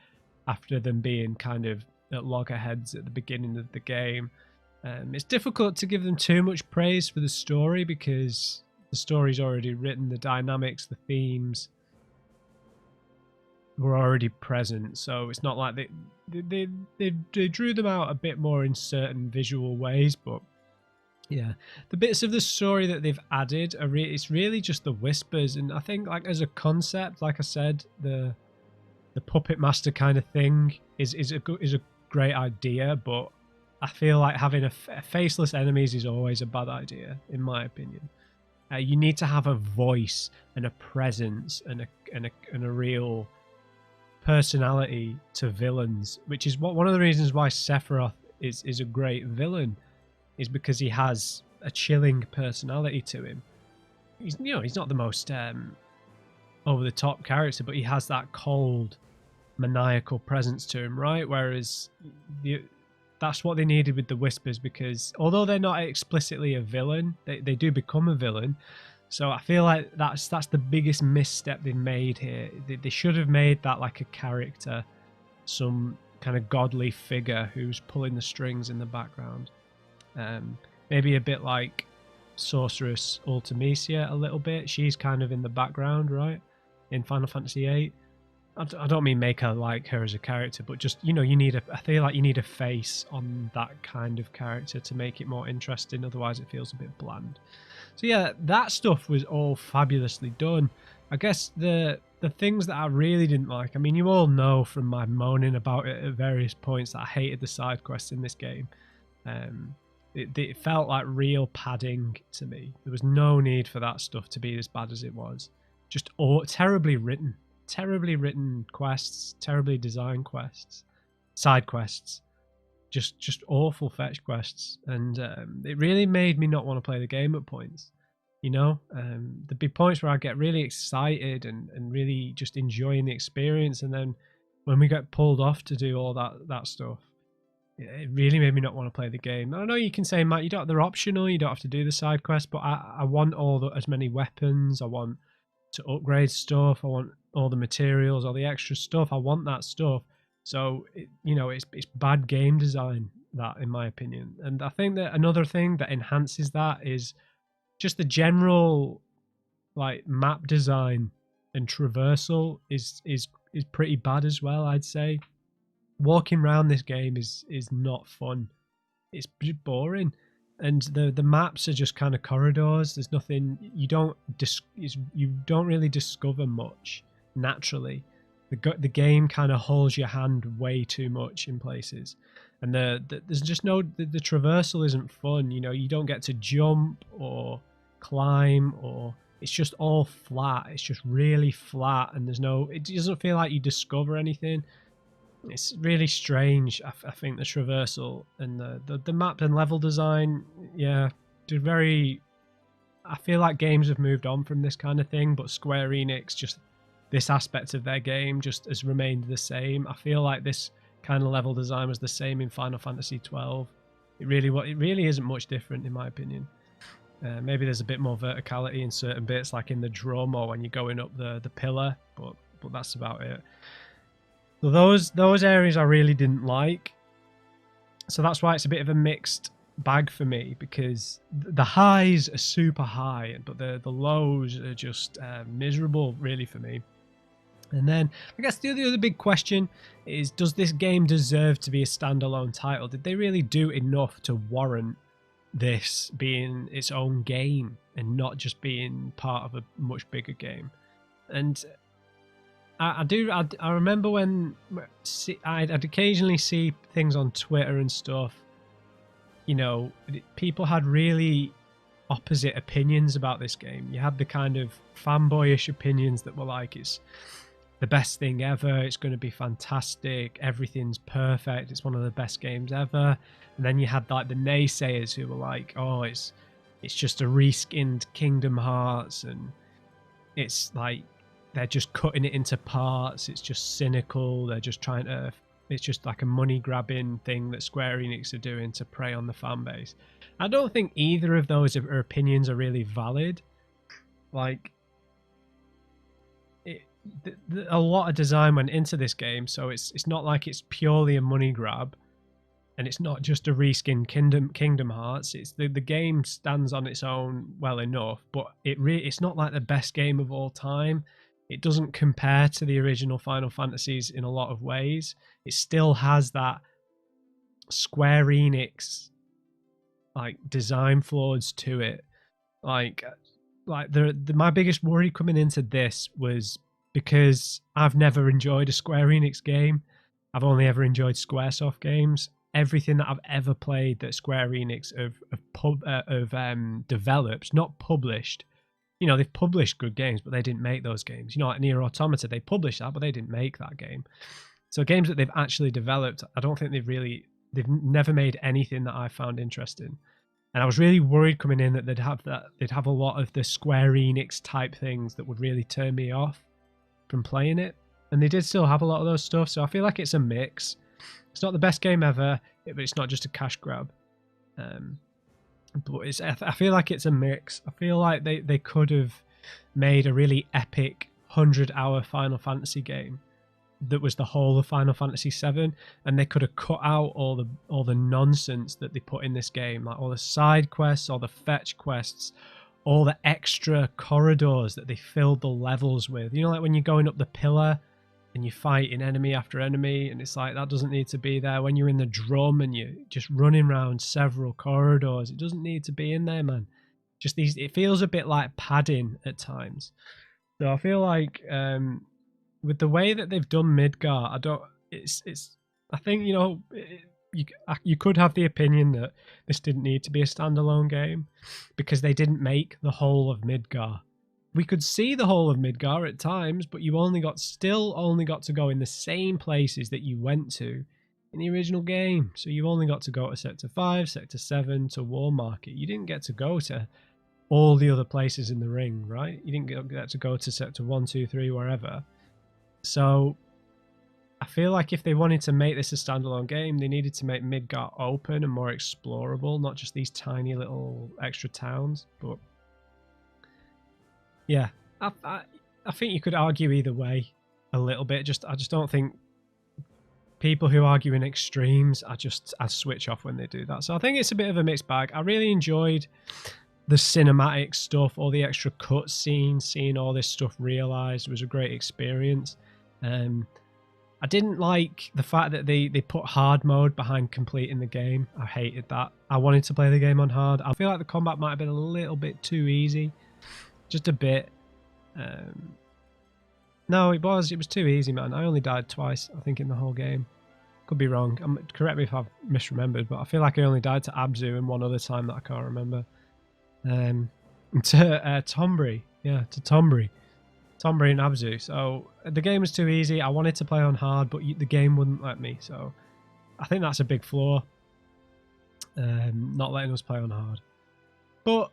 after them being kind of at loggerheads at the beginning of the game. It's difficult to give them too much praise for the story because the story's already written, the dynamics, the themes were already present, so it's not like they drew them out a bit more in certain visual ways, but yeah, the bits of the story that they've added it's really just the whispers. And I think, like, as a concept, like I said, the puppet master kind of thing is a great idea, but I feel like having a faceless enemies is always a bad idea, in my opinion. You need to have a voice and a presence and a real personality to villains, which is one of the reasons why Sephiroth is a great villain, is because he has a chilling personality to him. He's not the most over the top character, but he has that cold, maniacal presence to him, right? Whereas that's what they needed with the Whispers, because although they're not explicitly a villain, they do become a villain. So I feel like that's the biggest misstep they made here. They should have made that like a character, some kind of godly figure who's pulling the strings in the background. Maybe a bit like Sorceress Ultimecia a little bit. She's kind of in the background, right? In Final Fantasy VIII. I don't mean make her like her as a character, but just, I feel like you need a face on that kind of character to make it more interesting. Otherwise it feels a bit bland. So yeah, that stuff was all fabulously done. I guess the things that I really didn't like, I mean, you all know from my moaning about it at various points that I hated the side quests in this game. It felt like real padding to me. There was no need for that stuff to be as bad as it was. Just terribly written quests, terribly designed quests, side quests, just awful fetch quests, and it really made me not want to play the game at points. There'd be points where I get really excited and really just enjoying the experience, and then when we get pulled off to do all that stuff, it really made me not want to play the game. I know you can say, Matt, they're optional, you don't have to do the side quest, but I want as many weapons, I want to upgrade stuff, I want all the materials, all the extra stuff, I want that stuff. So it's bad game design, that, in my opinion. And I think that another thing that enhances that is just the general like map design and traversal is pretty bad as well, I'd say. Walking around this game is not fun. It's just boring, and the maps are just kind of corridors. There's nothing, you don't really discover much naturally. The game kind of holds your hand way too much in places, and there's just the traversal isn't fun. You don't get to jump or climb, or it's just all flat. It's just really flat, and it doesn't feel like you discover anything. It's really strange. I think the traversal and the map and level design, yeah, I feel like games have moved on from this kind of thing, but Square Enix, just this aspect of their game just has remained the same. I feel like this kind of level design was the same in Final Fantasy 12. It really isn't much different in my opinion. Maybe there's a bit more verticality in certain bits, like in the drum or when you're going up the pillar, but that's about it. So those areas I really didn't like. So that's why it's a bit of a mixed bag for me, because the highs are super high, but the lows are just miserable really for me. And then I guess the other big question is, does this game deserve to be a standalone title? Did they really do enough to warrant this being its own game and not just being part of a much bigger game? And I remember when I'd occasionally see things on Twitter and stuff, you know, people had really opposite opinions about this game. You had the kind of fanboyish opinions that were like, it's the best thing ever, it's going to be fantastic, everything's perfect, it's one of the best games ever. And then you had like the naysayers who were like, oh, it's just a reskinned Kingdom Hearts, and it's like they're just cutting it into parts, it's just cynical, they're just trying to, it's just like a money grabbing thing that Square Enix are doing to prey on the fan base. I don't think either of those opinions are really valid. Like, a lot of design went into this game, so it's not like it's purely a money grab, and it's not just a reskin Kingdom Hearts. It's the game stands on its own well enough, but it's not like the best game of all time. It doesn't compare to the original Final Fantasies in a lot of ways. It still has that Square Enix like design flaws to it. Like my biggest worry coming into this was, because I've never enjoyed a Square Enix game. I've only ever enjoyed Squaresoft games. Everything that I've ever played that Square Enix have developed, not published. You know, they've published good games, but they didn't make those games. You know, like Nier Automata, they published that, but they didn't make that game. So games that they've actually developed, I don't think they've never made anything that I found interesting. And I was really worried coming in that they'd have a lot of the Square Enix type things that would really turn me off from playing it. And they did still have a lot of those stuff, so I feel like it's a mix. It's not the best game ever, but it's not just a cash grab. But I feel like it's a mix. I feel like they could have made a really epic 100-hour Final Fantasy game that was the whole of Final Fantasy VII, and they could have cut out all the nonsense that they put in this game, like all the side quests, all the fetch quests, all the extra corridors that they filled the levels with. You know, like when you're going up the pillar and you're fighting enemy after enemy, and it's like, that doesn't need to be there. When you're in the drum and you're just running around several corridors, it doesn't need to be in there, man. Just it feels a bit like padding at times. So I feel like with the way that they've done Midgar, I think, you know, you could have the opinion that this didn't need to be a standalone game because they didn't make the whole of Midgar. We could see the whole of Midgar at times, but you still only got to go in the same places that you went to in the original game. So you only got to go to Sector 5, Sector 7, to War Market. You didn't get to go to all the other places in the ring, right? You didn't get to go to Sector 1, 2, 3, wherever. So I feel like if they wanted to make this a standalone game, they needed to make Midgar open and more explorable, not just these tiny little extra towns. But yeah, I think you could argue either way a little bit. I just don't think people who argue in extremes, I switch off when they do that. So I think it's a bit of a mixed bag. I really enjoyed the cinematic stuff, all the extra cut scenes, seeing all this stuff realized was a great experience. I didn't like the fact that they put hard mode behind completing the game. I hated that. I wanted to play the game on hard. I feel like the combat might have been a little bit too easy. Just a bit. No, it was too easy, man. I only died twice, I think, in the whole game. Could be wrong. Correct me if I've misremembered, but I feel like I only died to Abzu and one other time that I can't remember. to Tombury. Yeah, to Tombury. Tombury and Abzu. So the game was too easy. I wanted to play on hard, but the game wouldn't let me. So I think that's a big flaw. Not letting us play on hard. But,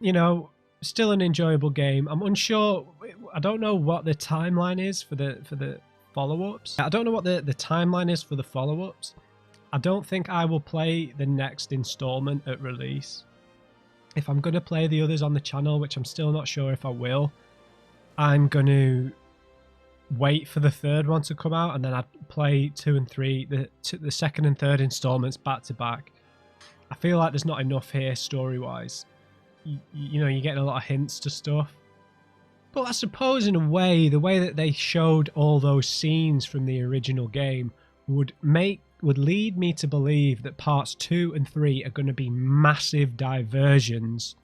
you know, still an enjoyable game. I'm unsure. I don't know what the timeline is for the follow-ups. I don't know what the timeline is for the follow-ups. I don't think I will play the next installment at release. If I'm going to play the others on the channel, which I'm still not sure if I will, I'm going to wait for the third one to come out, and then I'd play 2 and 3, the second and third installments back to back. I feel like there's not enough here story-wise. You know, you're getting a lot of hints to stuff. But I suppose in a way, the way that they showed all those scenes from the original game would lead me to believe that parts 2 and 3 are going to be massive diversions.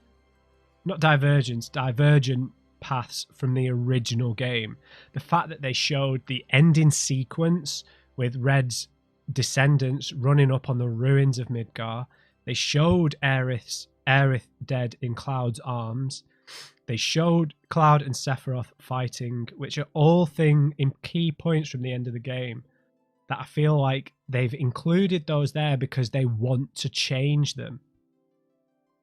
Not divergence, divergent paths from the original game. The fact that they showed the ending sequence with Red's descendants running up on the ruins of Midgar. They showed Aerith dead in Cloud's arms. They showed Cloud and Sephiroth fighting, which are all key points from the end of the game that I feel like they've included those there because they want to change them.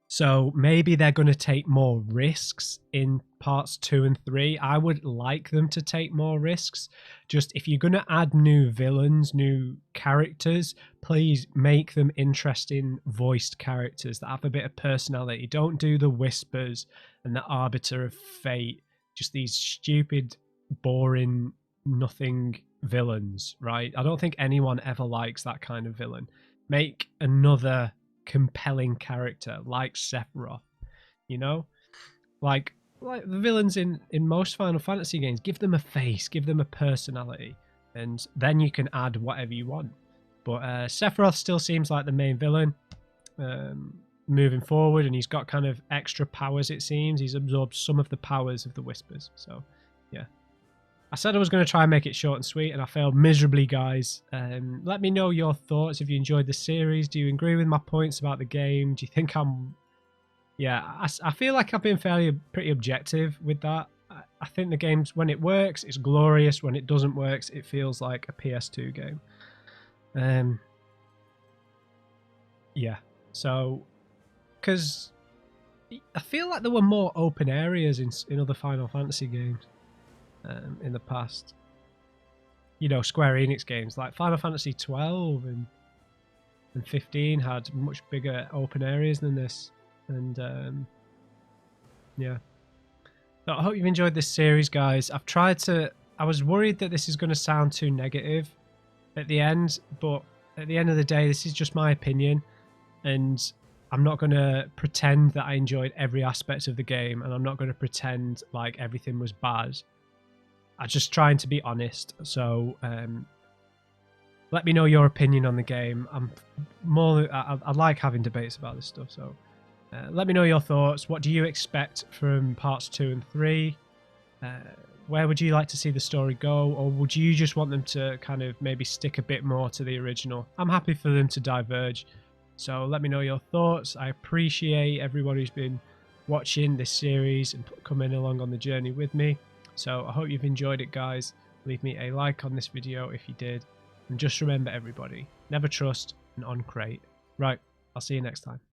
So maybe they're going to take more risks in parts 2 and 3. I would like them to take more risks. Just if you're going to add new villains, new characters, please make them interesting voiced characters that have a bit of personality. Don't do the Whispers and the Arbiter of Fate. Just these stupid, boring, nothing villains, right? I don't think anyone ever likes that kind of villain. Make another compelling character like Sephiroth, you know, like the villains in most Final Fantasy games. Give them a face, give them a personality, and then you can add whatever you want. But Sephiroth still seems like the main villain moving forward, and he's got kind of extra powers. It seems he's absorbed some of the powers of the Whispers. So yeah, I said I was going to try and make it short and sweet, and I failed miserably, guys. Let me know your thoughts if you enjoyed the series. Do you agree with my points about the game? Do you think I'm... Yeah, I feel like I've been pretty objective with that. I think the game's, when it works, it's glorious. When it doesn't work, it feels like a PS2 game. Yeah, so... Because I feel like there were more open areas in other Final Fantasy games. In the past, you know, Square Enix games like Final Fantasy 12 and 15 had much bigger open areas than this, and yeah. So I hope you've enjoyed this series, guys. I was worried that this is going to sound too negative at the end, but at the end of the day, this is just my opinion, and I'm not going to pretend that I enjoyed every aspect of the game, and I'm not going to pretend like everything was bad. I'm just trying to be honest. So let me know your opinion on the game. I like having debates about this stuff. So let me know your thoughts. What do you expect from parts 2 and 3? Where would you like to see the story go? Or would you just want them to kind of maybe stick a bit more to the original? I'm happy for them to diverge. So let me know your thoughts. I appreciate everyone who's been watching this series and coming along on the journey with me. So I hope you've enjoyed it, guys. Leave me a like on this video if you did. And just remember, everybody, never trust an on-crate. Right, I'll see you next time.